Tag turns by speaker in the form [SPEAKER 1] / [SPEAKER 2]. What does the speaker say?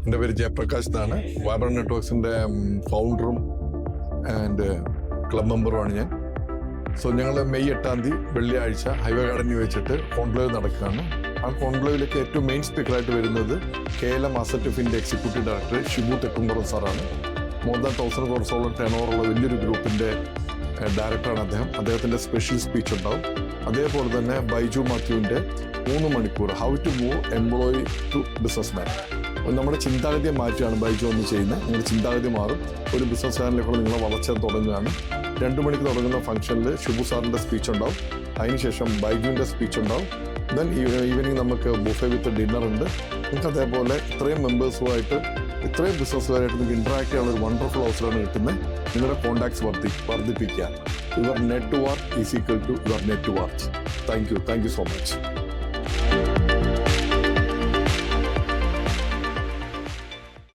[SPEAKER 1] എൻ്റെ പേര് ജയപ്രകാശ് എന്നാണ്. വൈബ്രന്റ് നെറ്റ്വർക്സിൻ്റെ ഫൗണ്ടറും ആൻഡ് ക്ലബ് മെമ്പറുമാണ് ഞാൻ. സോ ഞങ്ങൾ മെയ് 8 വെള്ളിയാഴ്ച ഹൈവേ ഗാർഡനിൽ വെച്ചിട്ട് കോൺക്ലേവ് നടക്കുകയാണ്. ആ കോൺക്ലേവിലേക്ക് ഏറ്റവും മെയിൻ സ്പീക്കറായിട്ട് വരുന്നത് KLM asset executive director Shibu Thekkumpuram സാറാണ്. മോർ ദാൻ 1000 crores ടേണോവറുള്ള വലിയൊരു ഗ്രൂപ്പിൻ്റെ ഡയറക്ടറാണ് അദ്ദേഹം. അദ്ദേഹത്തിൻ്റെ സ്പെഷ്യൽ സ്പീച്ച് ഉണ്ടാവും. അതേപോലെ തന്നെ ബൈജു മാത്യുവിൻ്റെ 3 മണിക്കൂർ how to move employee to businessman. നമ്മുടെ ചിന്താഗതിയെ മാറ്റിയാണ് ബൈജു ഒന്ന് ചെയ്യുന്നത്. നിങ്ങളുടെ ചിന്താഗതി മാറും. ഒരു ബിസിനസ്സുകാരനിലേക്കുള്ള നിങ്ങളെ വളർച്ച തുടങ്ങുകയാണ്. 2 മണിക്ക് തുടങ്ങുന്ന ഫംഗ്ഷനിൽ ഷിബു സാറിൻ്റെ സ്പീച്ച് ഉണ്ടാവും. അതിനുശേഷം ബൈജുവിൻ്റെ സ്പീച്ച് ഉണ്ടാവും. ദെൻ ഈവനിങ് നമുക്ക് ബുഫേ വിത്ത് ഡിന്നർ ഉണ്ട്. നിങ്ങൾക്ക് അതേപോലെ ഇത്രയും മെമ്പേഴ്സുമായിട്ട് ഇത്രയും ബിസിനസ്സുകാരായിട്ട് നിങ്ങൾക്ക് ഇൻട്രാക്ട് ചെയ്യാനുള്ള ഒരു വണ്ടർഫുൾ അവസരമാണ് കിട്ടുന്നത്. നിങ്ങളുടെ കോൺടാക്ട്സ് വർദ്ധിപ്പിക്കുക. Your network is equal to your net worth. Thank you so much.